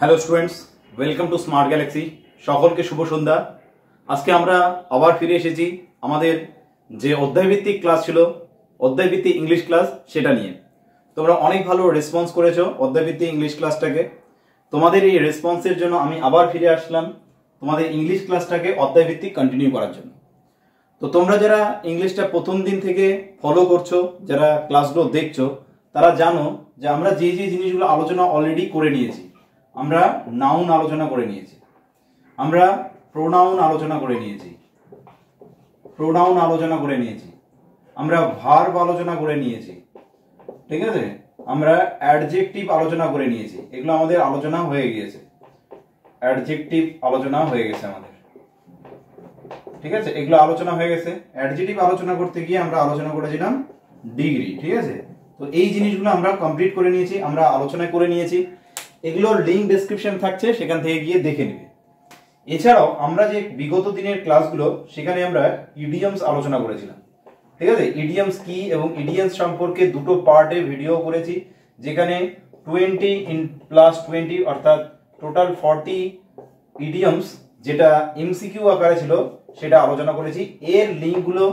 Hello students, welcome to smart Galaxy. সকলকে শুভ সন্ধ্যা। আজকে আমরা আবার ফিরে এসেছি আমাদের যে অধ্যায়ভিত্তিক ক্লাস ছিল, অধ্যায়ভিত্তিক ইংলিশ ক্লাস, সেটা নিয়ে। তোমরা অনেক ভালো রেসপন্স করেছো অধ্যায়ভিত্তিক ইংলিশ ক্লাসটাকে। তোমাদের এই রেসপন্সের জন্য আমি আবার ফিরে আসলাম তোমাদের ইংলিশ ক্লাসটাকে অধ্যায়ভিত্তিক কন্টিনিউ করার জন্য। তো তোমরা যারা ইংলিশটা প্রথম দিন থেকে ফলো করছো, যারা ক্লাসগুলো দেখছো, তারা জানো যে আমরা যে যে জিনিসগুলো আলোচনা অলরেডি করে নিয়েছি। আমরা নাউন আলোচনা করে নিয়েছি, আমরা প্রোনাউন আলোচনা করে নিয়েছি, আমরা ভার্ব আলোচনা করে নিয়েছি, ঠিক আছে, আমরা অ্যাডজেক্টিভ আলোচনা করে নিয়েছি। এগুলো আমাদের আলোচনা হয়ে গিয়েছে, অ্যাডজেক্টিভ আলোচনা হয়ে গেছে আমাদের, ঠিক আছে, এগুলো আলোচনা হয়ে গেছে। অ্যাডজেক্টিভ আলোচনা করতে গিয়ে আমরা আলোচনা করেছিলাম ডিগ্রি, ঠিক আছে। তো এই জিনিসগুলো আমরা কমপ্লিট করে নিয়েছি, আমরা আলোচনা করে নিয়েছি। এগুলোর লিংক ডেসক্রিপশন থাকছে, সেখান থেকে গিয়ে দেখে নেবে। এছাড়াও আমরা যে বিগত দিনের ক্লাসগুলো, সেখানে আমরা ইডিয়মস আলোচনা করেছিলাম, ঠিক আছে। ইডিয়মস কি এবং ইডিয়মস সম্পর্কে দুটো পার্টে ভিডিও করেছি, যেখানে 20+20 অর্থাৎ টোটাল 40 ইডিয়মস, যেটা এমসিকিউ আকারে ছিল, সেটা আলোচনা করেছি। এর লিঙ্কগুলো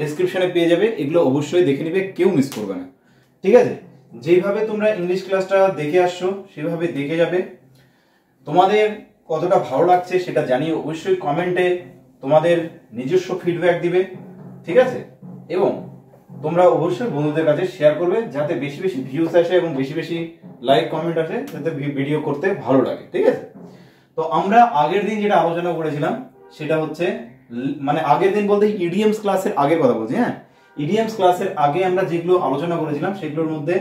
ডেসক্রিপশনে পেয়ে যাবে, এগুলো অবশ্যই দেখে নেবে, কেউ মিস করবে না, ঠিক আছে। যেভাবে তোমরা ইংলিশ ক্লাসটা দেখে আসছো সেভাবে দেখে যাবে। তোমাদের কতটা ভালো লাগছে সেটা জানিয়ে অবশ্যই কমেন্টে তোমাদের নিজস্ব ফিডব্যাক দিবে, ঠিক আছে। এবং তোমরা অবশ্যই বন্ধুদের কাছে শেয়ার করবে, যাতে বেশি বেশি ভিউজ আসে এবং বেশি বেশি লাইক কমেন্ট আসে, যাতে ভিডিও করতে ভালো লাগে, ঠিক আছে। তো আমরা আগের দিন যেটা আলোচনা করেছিলাম সেটা হচ্ছে, মানে আগের দিন বলতে ইডিয়মস ক্লাসের আগের কথা বলছি, হ্যাঁ। ইডিয়মস ক্লাসের আগে আমরা যেগুলো আলোচনা করেছিলাম সেগুলোর মধ্যে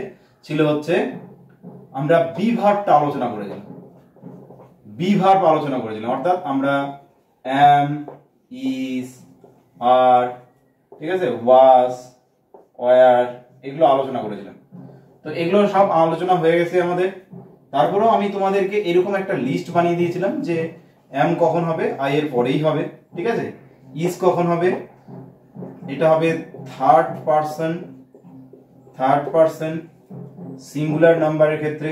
ছিল হচ্ছে, আমরা বি ভার্বটা আলোচনা করেছিলাম, অর্থাৎ আমরা এম, ইজ, আর, ঠিক আছে, ওয়াজ, ওয়ার, এগুলো আলোচনা করেছিলাম। তো এগুলো সব আলোচনা হয়ে গেছে আমাদের। তারপরেও আমি তোমাদেরকে এরকম একটা লিস্ট বানিয়ে দিয়েছিলাম যে এম কখন হবে, আই এর পরেই হবে, ঠিক আছে। ইজ কখন হবে, এটা হবে থার্ড পারসন সিঙ্গুলার নাম্বারের ক্ষেত্রে,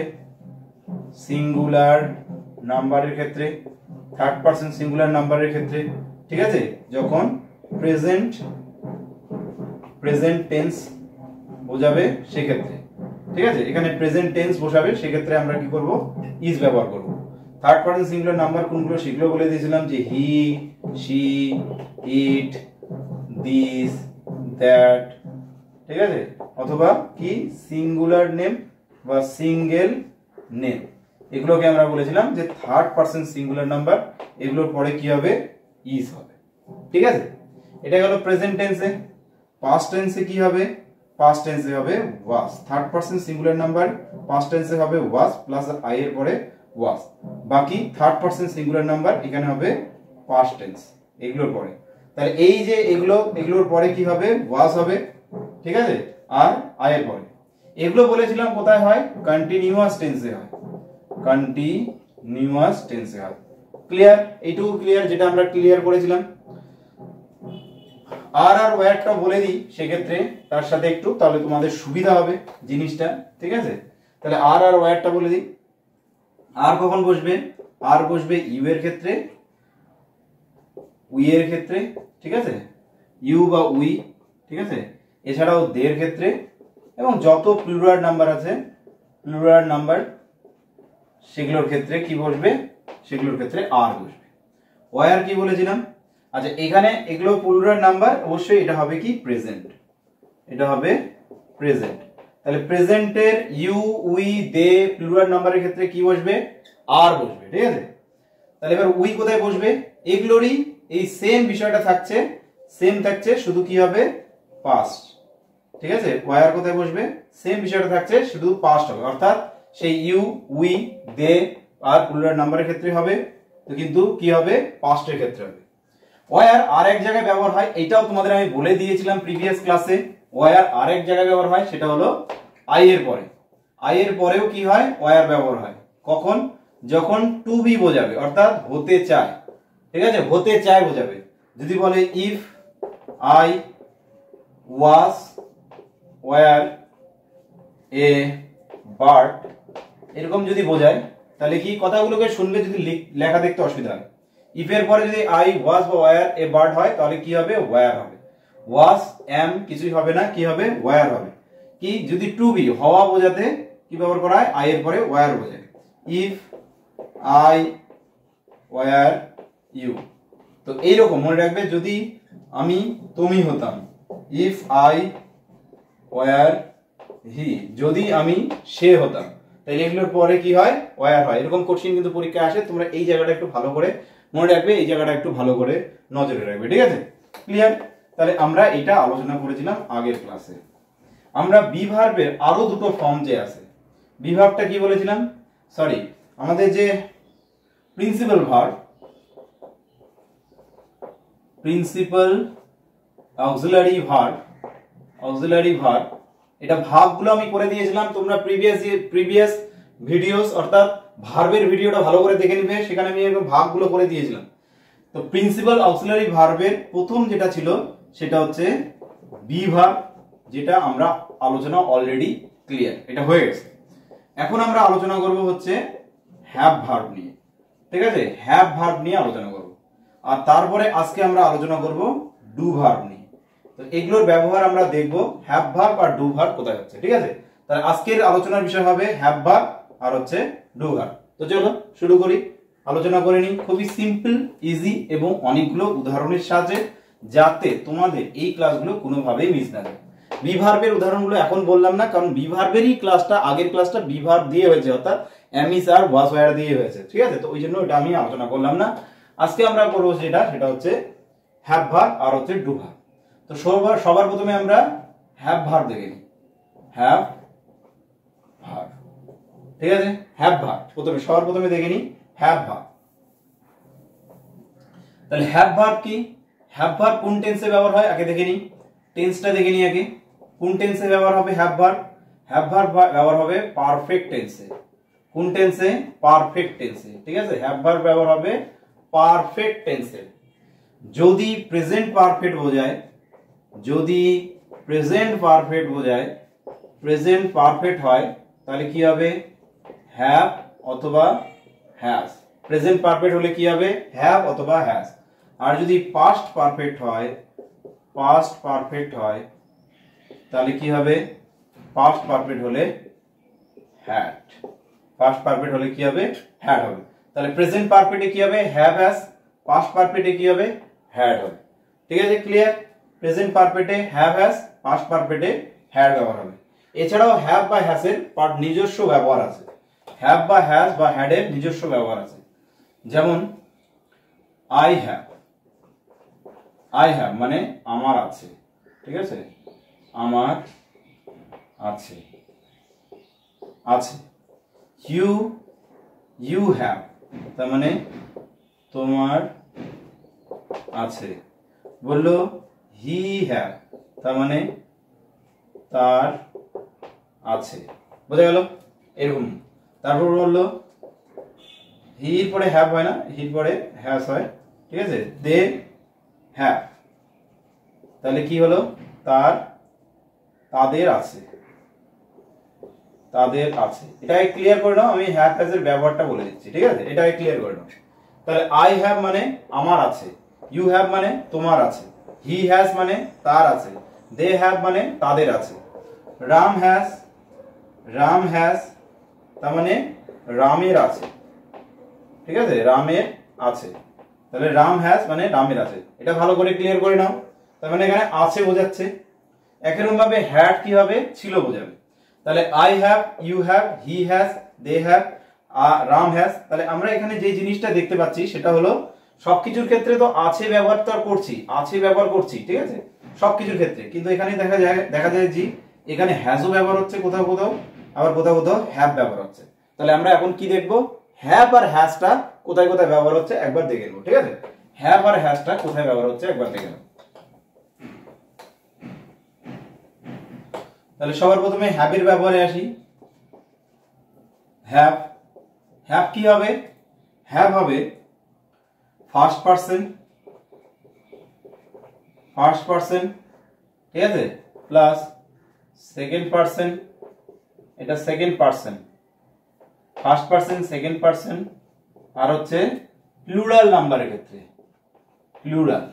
থার্ড পারসন সিঙ্গুলার নাম্বারের ক্ষেত্রে, ঠিক আছে। যখন প্রেজেন্ট টেন্স বোঝাবে সেক্ষেত্রে, ঠিক আছে, এখানে প্রেজেন্ট টেন্স বসাবে সেক্ষেত্রে আমরা কি করব, ইজ ব্যবহার করব। থার্ড পারসন সিঙ্গুলার নাম্বার কোনগুলো সেগুলো বলে দিয়েছিলাম, যে হি, শি, ইট, দিস, দ্যাট, ঠিক আছে, অথবা কি সিঙ্গুলার নেম বা সিঙ্গেল নেম, এগুলোকে আমরা বলেছিলাম যে থার্ড পারসন সিঙ্গুলার নাম্বার। এগুলোর পরে কি হবে, ইজ হবে, ঠিক আছে। এটা গেল প্রেজেন্ট টেন্সে। পাস্ট টেন্সে কি হবে, পাস্ট টেন্সে হবে was. Third person singular number past টেন্সে হবে ওয়াজ প্লাস আই এর পরে ওয়াজ। বাকি থার্ড পারসন সিঙ্গুলার নাম্বার এখানে হবে পাস্ট টেন্স এগুলোর পরে। তাহলে এই যে এগুলোর পরে কি হবে, ওয়াজ হবে, ঠিক আছে, আর আই এর পরে। এগুলো বলেছিলাম কোথায় হয়, কন্টিনিউয়াস টেন্সে হয়, ক্লিয়ার, এইটুকু ক্লিয়ার, যেটা আমরা ক্লিয়ার করেছিলাম। আর ওয়্যারটা বলে দিই সেক্ষেত্রে তার সাথে একটু, তাহলে তোমাদের সুবিধা হবে জিনিসটা, ঠিক আছে। তাহলে আর ওয়্যারটা বলে দিই। আর কখন বসবে, আর বসবে ইউ এর ক্ষেত্রে, উই এর ক্ষেত্রে, ঠিক আছে, ইউ বা উই, ঠিক আছে। এছাড়াও দের ক্ষেত্রে, এবং যত প্লুরাল নাম্বার আছে, সেগুলোর ক্ষেত্রে কি বসবে, সেগুলোর ক্ষেত্রে আর বসবে। ওয়ার কি বলেছিলাম, আচ্ছা এখানে এগুলো প্লুরাল নাম্বার, অবশ্যই এটা হবে কি, প্রেজেন্ট, তাহলে প্রেজেন্টের ইউ, উই, দে প্লুরাল নাম্বারের ক্ষেত্রে কি বসবে, আর বসবে, ঠিক আছে। তাহলে এবার উই কোথায় বসবে, এগুলোরই এই সেম বিষয়টা থাকছে, শুধু কি হবে, পাস্ট, ঠিক আছে। ওয়ার কোথায় বসবে, সেম বিষয়টা থাকছে, শুধু পাস্ট হবে, অর্থাৎ সেই you, we, they are plural নাম্বারের ক্ষেত্রে হবে, তো কিন্তু কি হবে, পাস্টের ক্ষেত্রে হবে। ওয়ার আর এক জায়গায় ব্যবহার হয়, এটাও তোমাদের আমি বলে দিয়েছিলাম প্রিভিয়াস ক্লাসে। ওয়ার আর এক জায়গায় ব্যবহার হয়, সেটা হলো আই এর পরে। আই এর পরেও কি হয়, ওয়ার ব্যবহার হয়, কখন, যখন টু বি বোঝাবে, অর্থাৎ হতে চায়, ঠিক আছে, হতে চায় বোঝাবে। যদি বলে if I was were a bird, এরকম যদি বোঝায়, তাহলে কি কথাগুলোকে শুনলে যদি লেখা দেখতে অসুবিধা হয়। ইফ এর পরে যদি আই ওয়াজ বা ওয়্যার এ বার্ড হয় তাহলে কি হবে, ওয়্যার হবে। ওয়াজ এম কিছুই হবে না, কি হবে, ওয়্যার হবে। কি যদি টু বি হওয়া বোঝাতে কি ব্যবহার করা হয়, আই এর পরে ওয়্যার বোঝায়। ইফ আই ওয়্যার ইউ, তো এইরকম মনে রাখবে, যদি আমি তুমি হতাম, ইফ আই ওয়্যার হি, যদি আমি সে হতাম, তাহলে এগুলোর পরে কি হয়, ওয়্যার হয়। এরকম কোশ্চেন কিন্তু পরীক্ষায় আসে, তোমরা এই জায়গাটা একটু ভালো করে মনে রাখবে, এই জায়গাটা একটু ভালো করে নজরে রাখবে, ঠিক আছে, ক্লিয়ার। তাহলে আমরা এটা আলোচনা করেছিলাম আগের ক্লাসে। আমরা বি ভার্বের আরো দুটো ফর্ম যে আছে, বি ভার্বটা কি বলেছিলাম, সরি আমাদের যে principal verb, principal auxiliary verb, এটা ভাগগুলো আমি করে দিয়েছিলাম, তোমরা প্রিভিয়াস ভিডিওস অর্থাৎ ভার্বের ভিডিওটা ভালো করে দেখে নিবে, সেখানে আমি এরকম ভাগগুলো করে দিয়েছিলাম। তো প্রিন্সিপাল অক্সিলারি ভার্বের প্রথম যেটা ছিল সেটা হচ্ছে বি ভার্ব, যেটা আমরা আলোচনা অলরেডি ক্লিয়ার, এটা হয়ে গেছে। এখন আমরা আলোচনা করব হচ্ছে হ্যাভ ভার্ব নিয়ে, ঠিক আছে, হ্যাভ ভার্ব নিয়ে আলোচনা করব। আর তারপরে আজকে আমরা আলোচনা করব ডু ভার্ব নিয়ে। তো এগুলোর ব্যবহার আমরা দেখব, হ্যাভ ভার্ব আর ডু ভার্ব কোথায় হচ্ছে, ঠিক আছে। তাহলে আজকের আলোচনার বিষয় হবে হ্যাভ ভার্ব আর হচ্ছে ডু ভার্ব। তো চলো শুরু করি, আলোচনা করে নিই। খুবই সিম্পল, ইজি এবং অনেকগুলো উদাহরণের সাহায্যে, যাতে তোমাদের এই ক্লাসগুলো কোনোভাবেই মিস না যায়। বি ভার্বের উদাহরণগুলো এখন বললাম না, কারণ বি ভার্বেরই ক্লাসটা, আগের ক্লাসটা বি ভার্ব দিয়ে হয়েছে, অর্থাৎ am is are was were দিয়ে হয়েছে, ঠিক আছে। তো ওই জন্য এটা আমি আলোচনা করলাম না। আজকে আমরা করবো সেটা হচ্ছে হ্যাভ ভার্ব আর হচ্ছে ডু ভার্ব। তো সবার প্রথমে আমরা হ্যাভ ভার্ব দেখে নিই। হ্যাভ ভার্ব, ঠিক আছে, হ্যাভ ভার্ব সবার প্রথমে দেখে নিই হ্যাভ ভার্ব। তাহলে হ্যাভ ভার্ব কি, হ্যাভ ভার্ব কোন টেন্সে ব্যবহার হয় আগে দেখে নিই, টেন্সটা দেখে নিই আগে। কোন টেন্সে ব্যবহার হবে হ্যাভ ভার্ব, হ্যাভ ভার্ব ব্যবহার হবে পারফেক্ট টেন্সে। কোন টেন্সে, পারফেক্ট টেন্সে, ঠিক আছে, হ্যাভ ভার্ব ব্যবহার হবে পারফেক্ট টেন্সে। যদি প্রেজেন্ট পারফেক্ট বোঝায়, যদি প্রেজেন্ট পারফেক্ট বোঝায়, প্রেজেন্ট পারফেক্ট হয়, তাহলে কি হবে, হ্যাভ অথবা হ্যাজ। প্রেজেন্ট পারফেক্ট হলে কি হবে, হ্যাভ অথবা হ্যাজ। আর যদি পাস্ট পারফেক্ট হয়, পাস্ট পারফেক্ট হয়, তাহলে কি হবে, পাস্ট পারফেক্ট হলে হ্যাড। পাস্ট পারফেক্ট হলে কি হবে, হ্যাড হবে। তাহলে প্রেজেন্ট পারফেক্টে কি হবে, হ্যাভ হ্যাজ, পাস্ট পারফেক্টে কি হবে, হ্যাড হবে, ঠিক আছে, ক্লিয়ার। প্রেজেন্ট পারফেক্টে হ্যাভ হ্যাজ, পাস্ট পারফেক্টে হ্যাড ব্যবহার হবে। এছাড়াও হ্যাভ বা হ্যাজের নিজস্ব ব্যবহার আছে, হ্যাভ বা হ্যাজ বা হ্যাড এর নিজস্ব ব্যবহার আছে। যেমন আই হ্যাভ, আই হ্যাভ মানে আমার আছে, ঠিক আছে, আমার আছে, আছে। ইউ হ্যাভ তার মানে তোমার আছে। বললো হি হ্যাভ তার মানে তার আছে, বোঝা গেল, এরকম। তারপর বললো হির পরে হ্যাভ হয় না, হির পরে হ্যাজ হয়, ঠিক আছে, দে হ্যাভ, তাহলে কি হলো, তাদের আছে, তাদের আছে। এটাই ক্লিয়ার করে নাও, আমি হ্যাভ হ্যাজ এর ব্যবহারটা বলে দিচ্ছি, ঠিক আছে, এটাই ক্লিয়ার করে নাও। তাহলে আই হ্যাভ মানে আমার আছে, ইউ হ্যাভ মানে তোমার আছে, হি হ্যাজ মানে তার আছে, দে হ্যাভ মানে তাদের আছে। রাম হ্যাজ তার মানে রামের আছে, ঠিক আছে, রামের আছে। তাহলে রাম হ্যাজ মানে রামের আছে, এটা ভালো করে ক্লিয়ার করে নাও। তার মানে এখানে আছে বোঝাচ্ছে। একরকম ভাবে হ্যাড কি হবে, ছিল বোঝাবে। তাহলে I have, you have, he has, they have, Ram has. তাহলে আমরা এখানে যে জিনিসটা দেখতে পাচ্ছি সেটা হলো, সবকিছুর ক্ষেত্রে তো আছে ব্যবহার তো করছি, আছে ব্যবহার করছি, ঠিক আছে, সবকিছুর ক্ষেত্রে। কিন্তু এখানে দেখা যায় যে এখানে হ্যাজও ব্যবহার হচ্ছে কোথাও কোথাও, আবার কোথাও কোথাও হ্যাভ ব্যবহার হচ্ছে। তাহলে আমরা এখন কি দেখবো, হ্যাভ আর হ্যাজটা কোথায় কোথায় ব্যবহার হচ্ছে একবার দেখে নেবো, ঠিক আছে। হ্যাভ আর হ্যাজটা কোথায় ব্যবহার হচ্ছে একবার দেখে নেবো। তাহলে সবার প্রথমে হ্যাভের ব্যবহারে আসি। হ্যাভ, হ্যাভ কি হবে, হ্যাভ হবে ফার্স্ট পারসন, ঠিক আছে, প্লাস সেকেন্ড পারসন, এটা second person, first person, second person, আর হচ্ছে প্লুরাল নাম্বারের ক্ষেত্রে plural.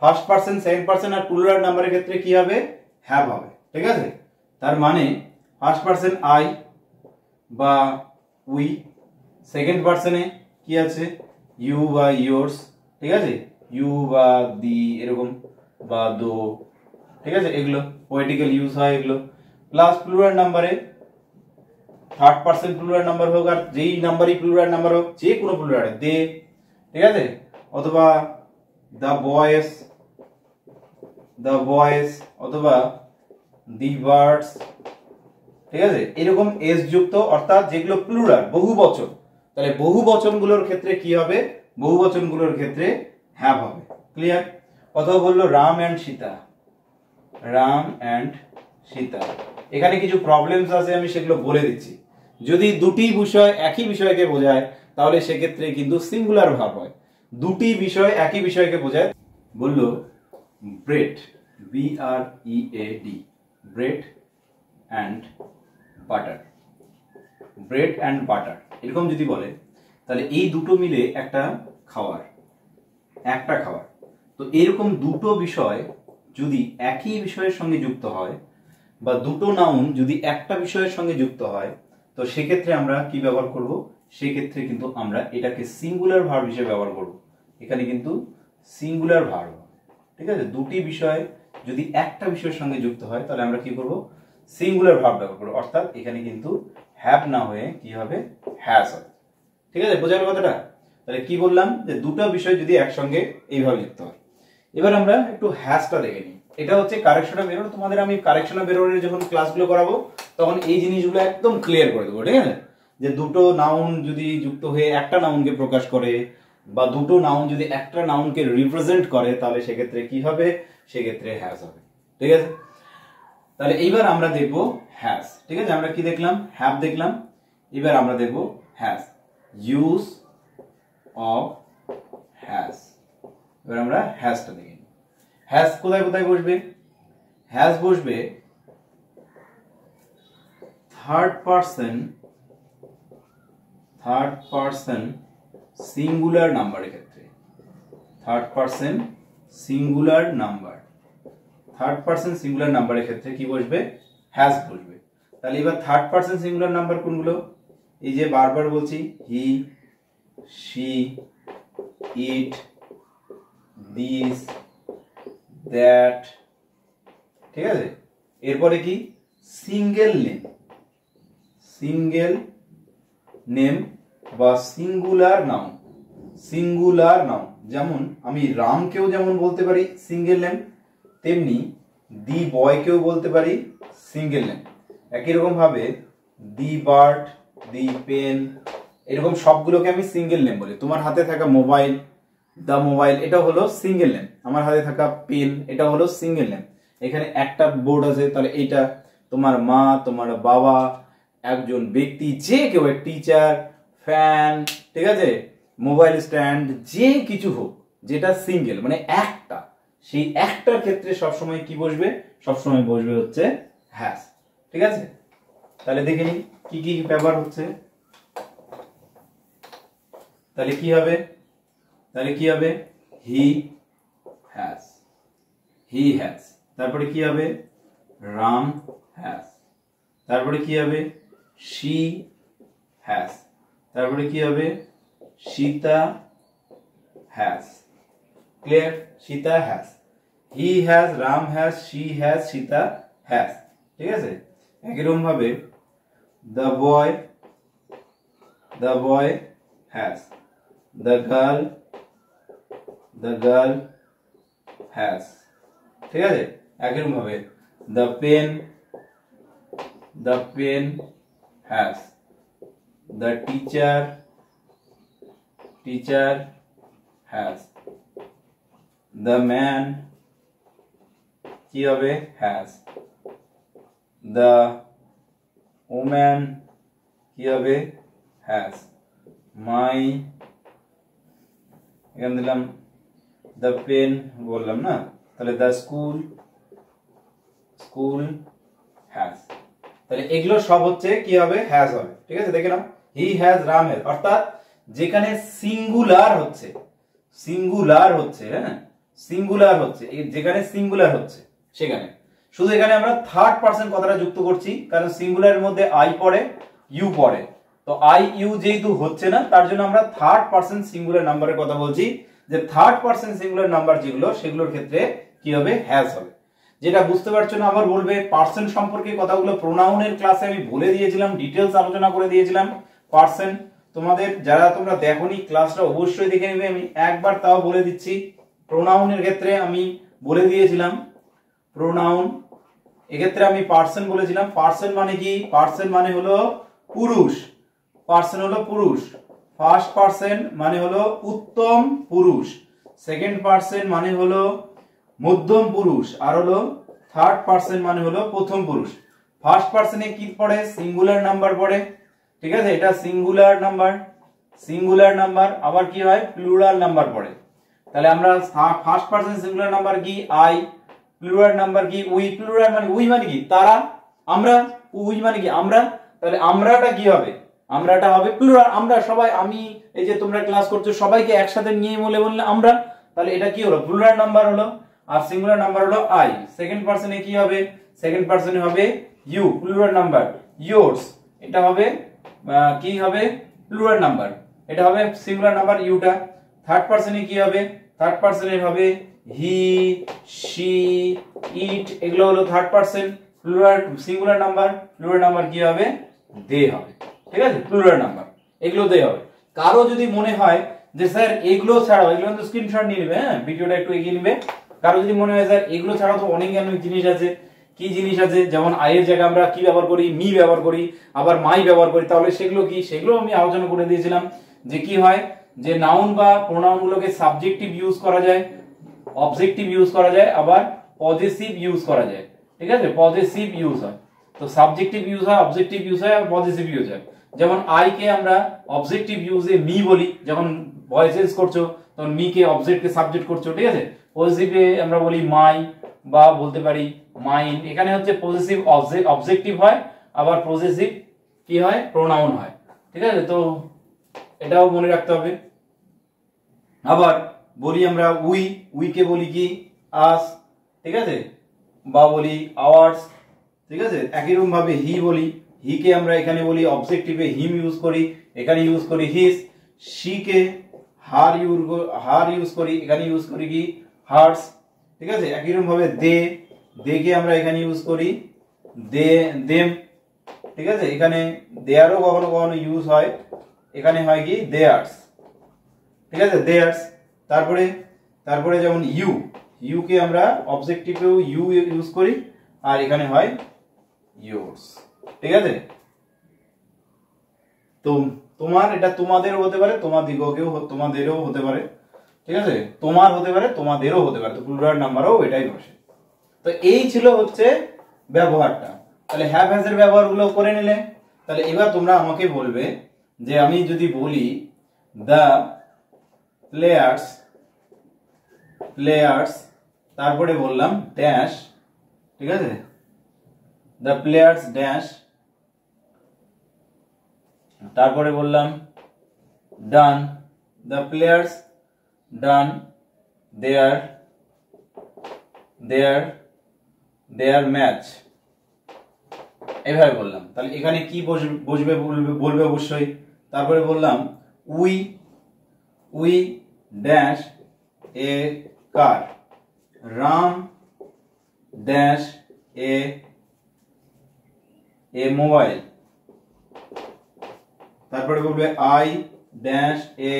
First person, second person আর প্লুরাল নাম্বারের ক্ষেত্রে কি হবে? হ্যাভ হবে। ঠিক আছে, তার মানে ফার্স্ট পার্সন আই বা উই, সেকেন্ড পার্সনে কি আছে? ইউ বা ইয়োর্স। ঠিক আছে, ইউ বা দি এরকম, বা দো। ঠিক আছে, এগুলো পোয়েটিক্যাল ইউজ হয় এগুলো। প্লাস প্লুরাল নাম্বারে থার্ড পার্সন প্লুরাল নাম্বার হোক আর যেই নাম্বারই প্লুরাল নাম্বার হোক, যে কোনো প্লুরাল দে, ঠিক আছে, অথবা দ্য বয়েস অথবা দি বার্ডস। ঠিক আছে, এরকম এস যুক্ত, অর্থাৎ যেগুলো প্লুরাল বহু বচন, তাহলে বহু বচনগুলোর ক্ষেত্রে কি হবে? বহু বচনগুলোর ক্ষেত্রে হ্যাভ হবে। ক্লিয়ার? অথবা বললো রাম অ্যান্ড সীতা, রাম অ্যান্ড সীতা। এখানে কিছু প্রবলেমস আছে, আমি সেগুলো বলে দিচ্ছি। যদি দুটি বিষয় একই বিষয়কে বোঝায় তাহলে সেক্ষেত্রে কিন্তু সিঙ্গুলার ভার্ব হয়। দুটি বিষয় একই বিষয়কে বোঝায়, বললো bread, BREAD, bread and butter, bread and butter এরকম যদি বলে তাহলে এই দুটো মিলে একটা খাবার। তো এরকম দুটো বিষয় যদি একই বিষয়ের সঙ্গে যুক্ত হয়, বা দুটো নাউন যদি একটা বিষয়ের সঙ্গে যুক্ত হয়, তো সেক্ষেত্রে আমরা কি ব্যবহার করব? সেক্ষেত্রে কিন্তু আমরা এটাকে সিঙ্গুলার ভার্ব হিসেবে ব্যবহার করব। এখানে কিন্তু সিঙ্গুলার ভার্ব। ঠিক আছে, দুটি বিষয় যদি একটা বিষয়ের সঙ্গে যুক্ত হয় তাহলে আমরা কি করব? সিঙ্গুলার ভার্ব ব্যবহার করব। অর্থাৎ এখানে কিন্তু হ্যাভ না হয়ে কি হবে? হ্যাজ হবে। ঠিক আছে, বোঝা গেল কথাটা? তাহলে কি বললাম? যে দুটো বিষয় যদি একসঙ্গে এইভাবে যুক্ত হয়। এবার আমরা একটু হ্যাজটা দেখে নিই। এটা হচ্ছে কারেকশন অফ এরর। তোমাদের আমি কারেকশন অফ এররের যখন ক্লাসগুলো করাবো তখন এই জিনিসগুলো একদম ক্লিয়ার করে দেবো। ঠিক আছে, যে দুটো নাউন যদি যুক্ত হয়ে একটা নাউনকে প্রকাশ করে, বা দুটো নাউন যদি একটা নাউনকে রিপ্রেজেন্ট করে, তাহলে সেক্ষেত্রে কি হবে? সেক্ষেত্রে হ্যাজ হবে। ঠিক আছে, তাহলে এইবার আমরা দেখব হ্যাজ। ঠিক আছে, আমরা কি দেখলাম? হ্যাভ দেখলাম। এবার আমরা দেখব হ্যাজ, ইউজ অফ হ্যাজ। এবার আমরা হ্যাজটা দেখি। হ্যাজ কোথায় কোথায় বসবে? হ্যাজ বসবে থার্ড পারসন সিঙ্গুলার নাম্বারের ক্ষেত্রে। থার্ড পারসন সিঙ্গুলার নাম্বারের ক্ষেত্রে কি বসবে? হ্যাজ বসবে। তাহলে এবার থার্ড পারসন সিঙ্গুলার নাম্বার কোনগুলো? এই যে বারবার বলছি, হি, শি, ইট, দিস, দ্যাট। ঠিক আছে, এরপরে কি? সিঙ্গেল নেম বা সিঙ্গুলার নাউন। যেমন আমি রামকেও যেমন বলতে পারি সিঙ্গেল নেম, তেমনি দি বয়কেও বলতে পারি সিঙ্গেল নেম। একই রকম ভাবে দি বার্ড, দি পেন, এরকম সবগুলোকে আমি সিঙ্গেল নেম বলি। তোমার হাতে থাকা মোবাইল, দা মোবাইল, এটা হলো সিঙ্গেল নেম। আমার হাতে থাকা পেন, এটা হলো সিঙ্গেল নেম। এখানে একটা বোর্ড আছে, তাহলে এটা তোমার মা, তোমার বাবা, একজন ব্যক্তি, যে কেউ, টিচার, ফ্যান, ঠিক আছে, মোবাইল স্ট্যান্ড, যে কিছু হোক, যেটা সিঙ্গেল মানে একটা, সেই একটার ক্ষেত্রে সবসময় কি বসবে? সবসময় বসবে হচ্ছে হ্যাজ। ঠিক আছে, তাহলে দেখে নিই কি কি ব্যবহার হচ্ছে। তাহলে কি হবে? He has. তারপরে কি হবে? রাম হ্যাজ। তারপরে কি হবে? She has. তারপরে কি হবে? Sita has. Clear? Sita has, he has, Ram has, she has, Sita has. ঠিক আছে, একই রকম ভাবে the boy has, the girl has. ঠিক আছে, একই রকম ভাবে the pen has, the teacher has, the man কি হবে? হ্যাজ, দ্য ওম্যান কি হবে? হ্যাজ, মাই, এখানে দিলাম দ্য পেন, বললাম না, তাহলে দ্য স্কুল হ্যাজ। তাহলে এগুলো সব হচ্ছে কি হবে? হ্যাজ হবে। ঠিক আছে, দেখে নাও হি হ্যাজ রামের, অর্থাৎ যেখানে সিঙ্গুলার হচ্ছে, সিঙ্গুলার হচ্ছে, হ্যাঁ সিঙ্গুলার হচ্ছে, যেখানে সিঙ্গুলার হচ্ছে সেখানে শুধু এখানে আমরা থার্ড পারসন কথাটা যুক্ত করছি, কারণ সিঙ্গুলারের মধ্যে আই পড়ে, ইউ পড়ে, তো আই ইউ যেহেতু হচ্ছে না তার জন্য আমরা থার্ড পারসন সিঙ্গুলার নাম্বারের কথা বলছি, যে থার্ড পারসন সিঙ্গুলার নাম্বার যেগুলো সেগুলোর ক্ষেত্রে কি হবে, হ্যাজ হবে। যেটা বুঝতে পারছো না আবার বলবে। পার্সন সম্পর্কে কথাগুলো প্রোনাউনের ক্লাসে আমি বলে দিয়েছিলাম, ডিটেলস আলোচনা করে দিয়েছিলাম পার্সন। তোমাদের যারা তোমরা দেখোনি ক্লাসটা অবশ্যই দেখে নেবে, আমি একবার তাও বলে দিচ্ছি। প্রোনাউনের ক্ষেত্রে আমি বলে দিয়েছিলাম, প্রোনাউন এক্ষেত্রে আমি পার্সন বলেছিলাম। পার্সন মানে কি, পার্সন মানে হলো পুরুষ, পার্সন হলো পুরুষ। ফার্স্ট পার্সন মানে হলো উত্তম পুরুষ, সেকেন্ড পার্সন মানে হলো মধ্যম পুরুষ, আর হলো থার্ড পার্সন মানে হলো প্রথম পুরুষ। ফার্স্ট পার্সনে কি পড়ে, সিঙ্গুলার নাম্বার পড়ে, ঠিক আছে, এটা সিঙ্গুলার নাম্বার, সিঙ্গুলার নাম্বার। আবার কি হয়, প্লুরাল নাম্বার পড়ে। তাহলে আমরা ফার্স্ট পার্সন সিঙ্গুলার নাম্বার কি, আই। প্লুরাল নাম্বার কি, উই। প্লুরাল মানে উই মানে কি, তারা, আমরা। উই মানে কি, আমরা। তাহলে আমরাটা কি হবে, আমরাটা হবে প্লুরাল, আমরা সবাই, আমি, এই যে তোমরা ক্লাস করছো সবাইকে একসাথে নিয়ে বললে আমরা, তাহলে এটা কি হলো, প্লুরাল নাম্বার হলো। আর সিঙ্গুলার নাম্বার হলো আই। সেকেন্ড পারসনে কি হবে, সেকেন্ড পারসনে হবে ইউ, প্লুরাল নাম্বার, ইয়োরস। এটা হবে কি হবে, প্লুরাল নাম্বার, এটা হবে সিঙ্গুলার নাম্বার ইউটা। থার্ড পারসনে কি হবে, থার্ড পারসনে হবে হি, শি, ইট, এগুলো হলো third person plural singular number. Plural number কি হবে, দে হবে, ঠিক আছে, প্লুরাল নাম্বার এগুলো দে হবে। কারো যদি মনে হয় যে স্যার এগুলো ছাড়াও, এগুলো কিন্তু স্ক্রিনশট নিয়ে নেবে, হ্যাঁ ভিডিওটা একটু এগিয়ে নেবে। কারো যদি মনে হয় স্যার এগুলো ছাড়াও তো অনেক জিনিস আছে, কি জিনিস আছে, যেমন আয়ের জায়গায় আমরা কি ব্যবহার করি, মি ব্যবহার করি, আবার মাই ব্যবহার করি, তাহলে সেগুলো কি, সেগুলো আমি আলোচনা করে দিয়েছিলাম। যে কি হয়, যে নাউন বা প্রোনাউন গুলোকে সাবজেক্টিভ ইউজ করা যায়, অবজেক্টিভ ইউজ করা যায়, আবার পজেসিভ ইউজ করা যায়, ঠিক আছে, পজেসিভ ইউজ হয়। তো সাবজেক্টিভ ইউজ হয়, অবজেক্টিভ ইউজ হয়, আর পজেসিভ ইউজ হয়। যেমন আই কে আমরা অবজেক্টিভ ইউজে মি বলি, যখন ভয়েস চেঞ্জ করছো তখন মি কে অবজেক্ট কে সাবজেক্ট করছো, ঠিক আছে। পজিটিভে আমরা বলি মাই, বা বলতে পারি মাইন। এখানে হচ্ছে পজিটিভ অবজেক্টিভ হয়, আবার পজিটিভ কি হয়, প্রোনাউন হয়, ঠিক আছে। তো এটাও মনে রাখতে হবে। আবার বলি আমরা উই, উই কে বলি কি আস, ঠিক আছে, বা বলি আওয়ার্স, ঠিক আছে। একই রকম ভাবে হি বলি, হি কে আমরা এখানে বলি অবজেক্টিভে হিম ইউজ করি, এখানে ইউজ করি হিস। শি কে হার ইউজ করি, এখানে ইউজ করি কি হার্স, ঠিক আছে। একই রকম ভাবে দে, দে কে আমরা এখানে ইউজ করি দেম, ঠিক আছে। এখানে দেয়ারও কখনো কখনো ইউজ হয়, এখানে হয় কি দেয়ার্স, ঠিক আছে, দেয়ার্স। তারপরে যেমন ইউ, ইউ কে আমরা অবজেক্টিভেও ইউ ইউজ করি, আর এখানে হয় ইয়োরস, ঠিক আছে। তো তোমার এটা তোমাদেরও হতে পারে, তোমাদেরও হতে পারে, ঠিক আছে, তোমার হতে পারে, তোমাদেরও হতে পারে, তো প্লুরাল নাম্বারও এটাই বসে। তো এই ছিল হচ্ছে ব্যবহারটা। তাহলে হ্যাভ হ্যাজ এর ব্যবহারগুলো করে নিলে। তাহলে এবার তোমরা আমাকে বলবে যে আমি যদি বলি দ্য প্লেয়ার্স, তারপরে বললাম ড্যাশ, ঠিক আছে, দ্য প্লেয়ার্স ড্যাশ, তারপরে বললাম done, the players done their match, এভাবে বললাম। তাহলে এখানে কি বসবে বলবে অবশ্যই। তারপরে বললাম we dash a car, Ram dash a mobile, তারপরে বলবে আই ড্যাশ এ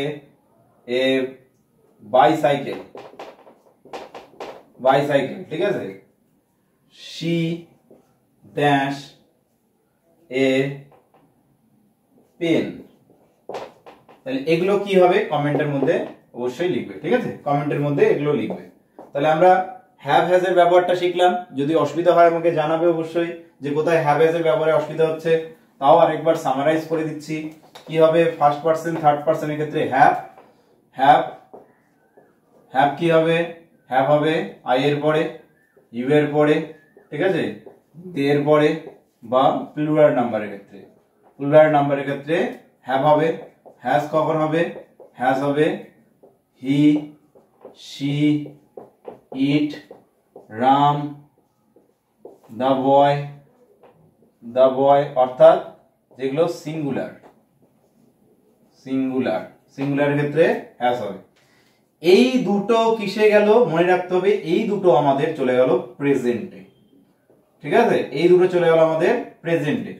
বাইসাইকেল, ঠিক আছে। She dash a pen. তাহলে এগুলো কি হবে কমেন্টের মধ্যে অবশ্যই লিখবে, ঠিক আছে, কমেন্টের মধ্যে এগুলো লিখবে। তাহলে আমরা হ্যাভ হ্যাজ এর ব্যবহারটা শিখলাম। যদি অসুবিধা হয় আমাকে জানাবে অবশ্যই, যে কোথায় হ্যাভ হ্যাজ এর ব্যবহারে অসুবিধা হচ্ছে। তাও আরেকবার সামারাইজ করে দিচ্ছি কি হবে। ফার্স্ট পারসন থার্ড পারসনের ক্ষেত্রে হ্যাভ কি হবে, হ্যাভ হবে আই এর পরে, ইউ এর পরে, ঠিক আছে, দে এর পরে, বা প্লুরাল নাম্বারের ক্ষেত্রে হ্যাভ হবে, হ্যাজ কখন হবে, হ্যাজ হবে he, she, it, Ram, the boy, অর্থাৎ যেগুলো সিঙ্গুলার, সিঙ্গুলার ক্ষেত্রে হ্যাজ হবে। এই দুটো কিসে গেল মনে রাখতে হবে, এই দুটো আমাদের চলে গেল প্রেজেন্টে, ঠিক আছে, এই দুটো চলে গেল আমাদের প্রেজেন্টে।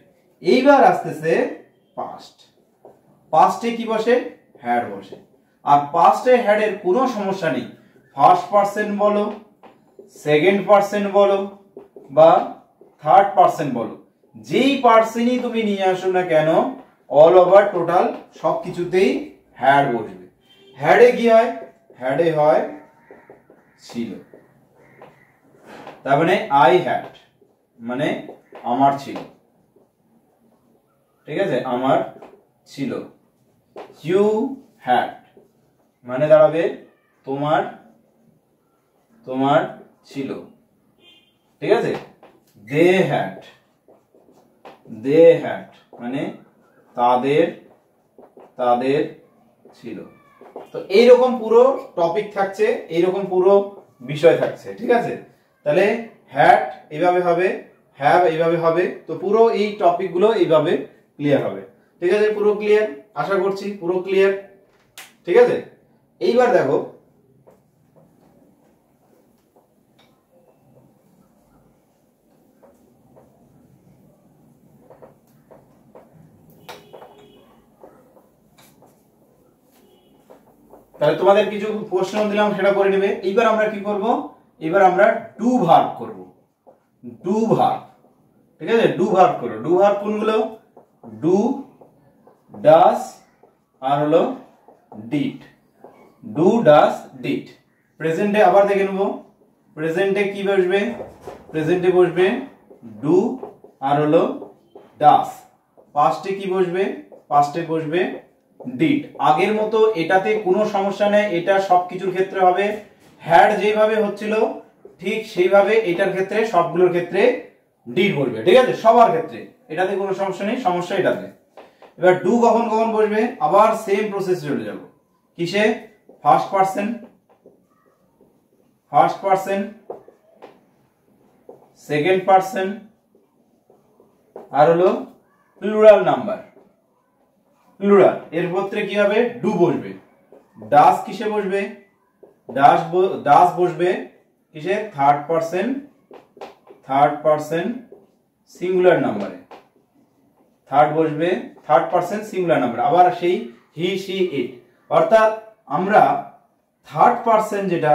এইবার আসতেছে পাস্ট। পাস্টে কি বসে, হ্যাড বসে। আর পাস্টে হ্যাড এর কোনো সমস্যা নেই, ফার্স্ট পারসন বলো, সেকেন্ড পারসন বলো বা থার্ড পারসন বলো, যেই পারসনই তুমি নিয়ে আসো না কেন, অল ওভার টোটাল সবকিছুতেই হ্যাড বসবে। হ্যাডে কি হয়, হ্যাডে হয় ছিল। তার মানে আই হ্যাড মানে আমার ছিল, ঠিক আছে, আমার ছিল। ইউ হ্যাড মানে দাঁড়াবে তোমার ছিল, ঠিক আছে। দে হ্যাড মানে তাদের ছিল। তো এইরকম পুরো টপিক থাকছে, এইরকম পুরো বিষয় থাকছে, ঠিক আছে। তাহলে হ্যাড এইভাবে হবে, হ্যাভ এইভাবে হবে, তো পুরো এই টপিক গুলো এইভাবে ক্লিয়ার হবে, ঠিক আছে। পুরো ক্লিয়ার, আশা করছি পুরো ক্লিয়ার, ঠিক আছে। এইবার দেখো তাহলে তোমাদের কিছু প্রশ্ন দিলাম, সেটা করে নেবে। এইবার আমরা কি করব, এবার আমরা ডু ভার্ব করব, ডু ভার্ব, ঠিক আছে। ডু ভার্ব করো, ডু ভার্ব কোনগুলো, ডু, ডাস আর হলো ডিড, ডু ডাস ডিড। প্রেজেন্টে আবার দেখে নেব, প্রেজেন্টে কি বসবে, প্রেজেন্টে বসবে ডু আর হলো ডাস। পাস্টে কি বসবে, পাস্টে বসবে ডিড। আগের মতো এটাতে কোনো সমস্যা নেই, এটা সবকিছুর ক্ষেত্রে হবে। হ্যাড যেভাবে হচ্ছিল ঠিক সেইভাবে এটার ক্ষেত্রে, সবগুলোর ক্ষেত্রে ডিড বসবে, ঠিক আছে, সবার ক্ষেত্রে। এটাতে কোনো সমস্যা নেই, সমস্যা এটাতে। এবার ডু কখন কখন বসবে, আবার সেম প্রসেস চলে যাব। কিসে, ফার্স্ট পারসন, সেকেন্ড পারসন আর হলো প্লুরাল নাম্বার, প্লুরাল। এর ক্ষেত্রে কি হবে, ডু বসবে। ডাস কিসে বসবে, ডাস বসবে কিসে, থার্ড পারসন সিঙ্গুলার নাম্বারে, থার্ড বসবে থার্ড পারসন সিঙ্গুলার নাম্বার। আবার সেই হি, শি, ইট, অর্থাৎ আমরা থার্ড পারসন যেটা,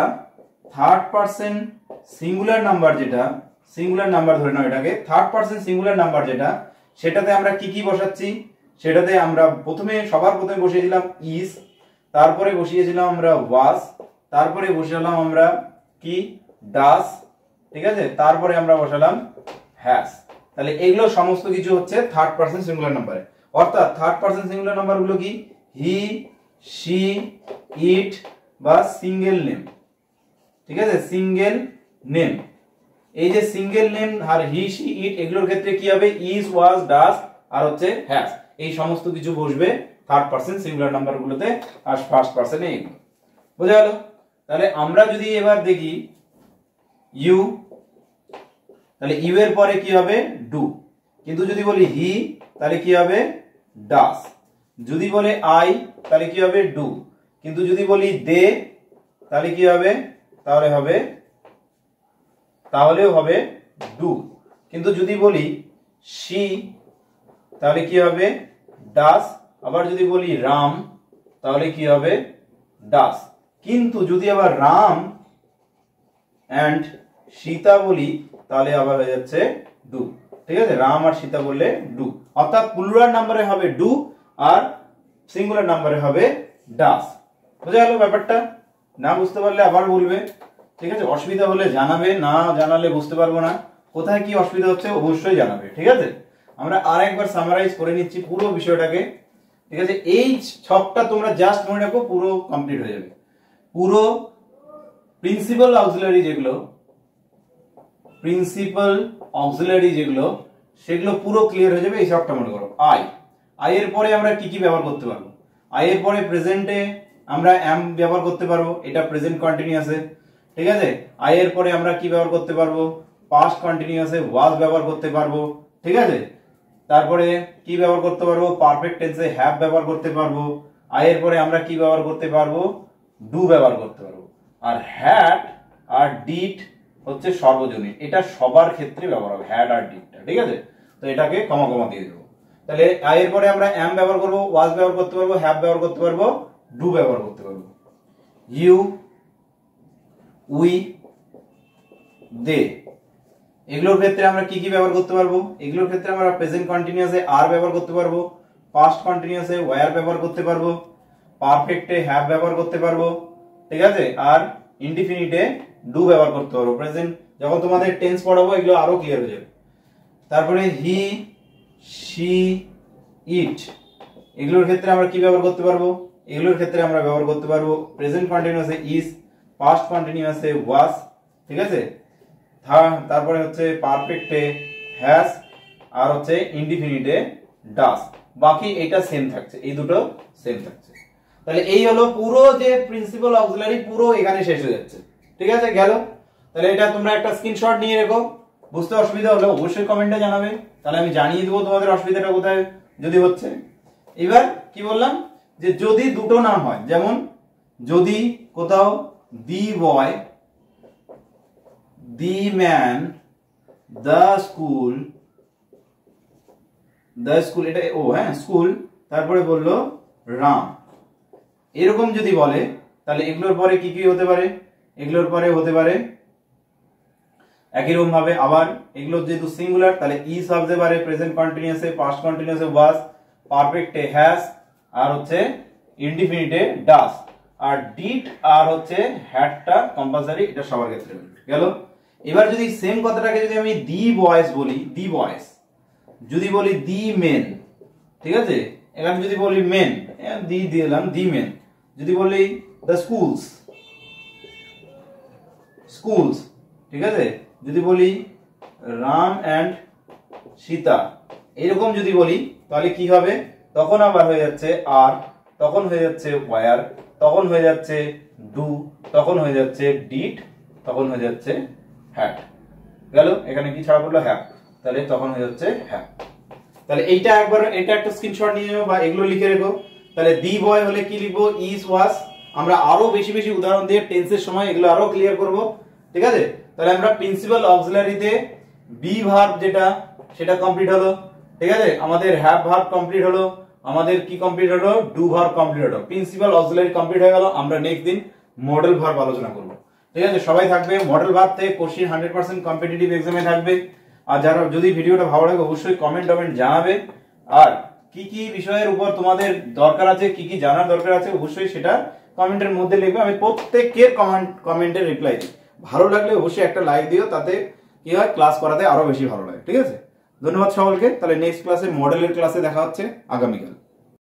থার্ড পারসন সিঙ্গুলার নাম্বার যেটা, সিঙ্গুলার নাম্বার ধরে নাও এটাকে, থার্ড পারসন সিঙ্গুলার নাম্বার যেটা, সেটাতে আমরা কি কি বসাচ্ছি, সেটাতে আমরা সবার প্রথমে বসিয়েছিলাম ইজ, তারপরে বসিয়েছিলাম আমরা ওয়াজ, তারপরে বসালাম আমরা কি, ডাস, ঠিক আছে, তারপরে আমরা বসালাম হ্যাজ। তাহলে এগুলো সমস্ত কিছু হচ্ছে থার্ড পারসন সিঙ্গুলার নাম্বারে। অর্থাৎ থার্ড পারসন সিঙ্গুলার নাম্বার গুলো কি, হি, শি, ইট বা সিঙ্গেল নেম, ঠিক আছে, সিঙ্গেল নেম। এই যে সিঙ্গেল নেম আর হি, শি, ইট, এগুলোর ক্ষেত্রে কি হবে, ইজ, ওয়াজ, ডাস আর হচ্ছে হ্যাজ। এই সমস্ত কিছু বসবে থার্ড পারসন সিঙ্গুলার নাম্বার গুলোতে, আর ফার্স্ট পারসনে এইগুলো। বোঝা গেল? তাহলে আমরা যদি এবার দেখি ইউ, তাহলে ইউ এর পরে কি হবে, ডু। কিন্তু যদি বলি হি তাহলে কি হবে, ডাস। যদি বলে আই তাহলে কি হবে, ডু। কিন্তু যদি বলি দে তাহলে কি হবে, তাহলেও হবে ডু। কিন্তু যদি বলি শি তাহলে কি হবে, ডাস। আবার যদি বলি রাম তাহলে কি হবে, ডাস। কিন্তু যদি আবার রাম এন্ড সীতা বলি তাহলে আবার হয়ে যাচ্ছে ডু, ঠিক আছে। রাম আর সীতা বললে ডু, অর্থাৎ প্লুরাল নাম্বারে হবে ডু আর সিঙ্গুলার নাম্বারে হবে ডাস। বুঝা গেল ব্যাপারটা? না বুঝতে পারলে আবার বলবে, ঠিক আছে। অসুবিধা হলে জানাবে, না জানালে বুঝতে পারবো না। কোথায় কি অসুবিধা হচ্ছে অবশ্যই জানাবে, ঠিক আছে। আমরা আরেকবার সামারাইজ করে নিচ্ছি পুরো বিষয়টাকে, ঠিক আছে। এই ছকটা তোমরা জাস্ট মনে রাখো, পুরো কমপ্লিট হয়ে যাবে। পুরো প্রিন্সিপাল অক্সিলারি যেগুলো সেগুলো পুরো ক্লিয়ার হয়ে যাবে। এই ছকটা মনে করো, আই এর পরে আমরা কি কি ব্যবহার করতে পারবো? আই এর পরে প্রেজেন্টে আমরা am ব্যবহার করতে পারবো, এটা প্রেজেন্ট কন্টিনিউয়াসে, ঠিক আছে। আই এর পরে আমরা কি ব্যবহার করতে পারবো? পাস্ট কন্টিনিউয়াসে ওয়াজ ব্যবহার করতে পারবো, ঠিক আছে। তারপরে কি ব্যবহার করতে পারবো? পারফেক্ট টেন্সে হ্যাভ ব্যবহার করতে পারবো। আই এর পরে আমরা কি ব্যবহার করতে পারবো? ডু ব্যবহার করতে পারবো। আর হ্যাড আর ডিড হচ্ছে সর্বজনীন, এটা সবার ক্ষেত্রে ব্যবহার হবে হ্যাড আর ডিডটা, ঠিক আছে। তো এটাকে কমা কমা দিয়ে দেবো। তাহলে আই এর পরে আমরা am ব্যবহার করবো, ওয়াজ ব্যবহার করতে পারবো, হ্যাভ ব্যবহার করতে পারবো, ডু ব্যবহার করতে পারবো। ইউ, উই, দে, এগুলোর ক্ষেত্রে আমরা কি কি ব্যবহার করতে পারবো? এগুলোর ক্ষেত্রে আমরা প্রেজেন্ট কন্টিনিউয়াসে আর ব্যবহার করতে পারবো, পাস্ট কন্টিনিউয়াসে ওয়্যার ব্যবহার করতে পারবো, পারফেক্টে হ্যাভ ব্যবহার করতে পারবো, ঠিক আছে। আর ইনডিফিনিটে ডু ব্যবহার করতে পারবো। প্রেজেন্ট যখন তোমাদের টেন্স পড়াবো এগুলো আরো ক্লিয়ার হয়ে যাবে। তারপরে হি, শি, ইট, এগুলোর ক্ষেত্রে আমরা কি ব্যবহার করতে পারবো? এগুলোর ক্ষেত্রে আমরা ব্যবহার করতে পারবো প্রেজেন্ট কন্টিনিউয়াসে ইজ, পাস্ট কন্টিনিউয়াসে ওয়াজ, ঠিক আছে। তারপরে হচ্ছে পারফেক্টে হ্যাজ, আর হচ্ছে ইনডিফিনিটে ডাস। বাকি এটা সেম থাকছে, এই দুটো সেম থাকছে। তাহলে এই হলো পুরো যে প্রিন্সিপাল অক্সিলারি, পুরো এখানে শেষ হয়ে যাচ্ছে, ঠিক আছে, গেল। তাহলে এটা তোমরা একটা স্ক্রিনশট নিয়ে রেখো। বুঝতে অসুবিধা হলে অবশ্যই কমেন্টে জানাবে, তাহলে আমি জানিয়ে দেবো তোমাদের অসুবিধাটা কোথায় যদি হচ্ছে। এবার কি বললাম, যে যদি দুটো নাম হয়, যেমন যদি কোথাও দি বয়, দি ম্যান, দ্য স্কুল, এটা ও হ্যাঁ স্কুল, তারপরে বললো রাম, এরকম যদি বলে তাহলে এগুলোর পরে কি কি হতে পারে? এগুলোর পরে হতে পারে একই রকম ভাবে আবার এগুলো যেহেতু সিঙ্গুলার তাহলে ইজ হতে পারে প্রেজেন্ট কন্টিনিউয়াসে, পাস্ট কন্টিনিউয়াসে ওয়াজ, পারফেক্টে হ্যাজ, আর হচ্ছে ইনডিফিনিটে ডাস, আর ডিড আর হচ্ছে হ্যাডটা কম্পালসারি, এটা সবার ক্ষেত্রে গেল। এবার যদি সেম কথাটাকে যদি আমি দি বয়েজ বলি, দি বয়েজ, যদি বলি দি মেন, ঠিক আছে, এখানে যদি বলি মেন, দি দিলাম দি মেন, যদি বলি দ্য স্কুলস, স্কুলস, ঠিক আছে, যদি বলি রাম অ্যান্ড সীতা, এরকম যদি বলি তাহলে কি হবে? তখন আবার হয়ে যাচ্ছে আর, তখন হয়ে যাচ্ছে ওয়্যার, তখন হয়ে যাচ্ছে ডু, তখন হয়ে যাচ্ছে ডিড, তখন হয়ে যাচ্ছে হ্যাড। গেল, এখানে কি ছাড়া পড়লো? হ্যাভ, তাহলে তখন হয়ে যাচ্ছে হ্যাভ। তাহলে এইটা একবার, এটা একটা স্ক্রিনশট নিয়ে নেবো বা এগুলো লিখে রেখো। তাহলে দি বয় হলে কি লিখবো? ইজ, ওয়াজ। আমরা আরো বেশি বেশি উদাহরণ দিয়ে টেন্সের সময় এগুলো আরো ক্লিয়ার করব, ঠিক আছে। তাহলে আমরা প্রিন্সিপাল অক্সিলারিতে বি ভার্ব যেটা, সেটা কমপ্লিট হলো, ঠিক আছে। আমাদের হ্যাভ ভার্ব কমপ্লিট হলো, আমাদের কি কমপ্লিট হলো? ডু ভার্ব কমপ্লিট হলো, প্রিন্সিপাল অক্সিলারি কমপ্লিট হয়ে গেল। আমরা নেক্সট দিন মডেল ভার্ব আলোচনা করব, ঠিক আছে। সবাই থাকবে, মডেল ভার্ব থেকে কোশ্চেন 100% কম্পিটিটিভ এক্সামে থাকবে। আর যারা যদি ভিডিওটা ভালো লাগে অবশ্যই কমেন্ট জানাবে। আর কি কি বিষয়ের উপর তোমাদের দরকার আছে, কি কি জানার দরকার আছে, অবশ্যই সেটা কমেন্টের মধ্যে লিখবে। আমি প্রত্যেকের কমেন্টের রিপ্লাই দিই। ভালো লাগলে অবশ্যই একটা লাইক দিও, তাতে কি হয়, ক্লাস করাতে আরো বেশি ভালো লাগে, ঠিক আছে। ধন্যবাদ সকলকে। তাহলে নেক্সট ক্লাসে মডেলের ক্লাসে দেখা হচ্ছে আগামীকাল।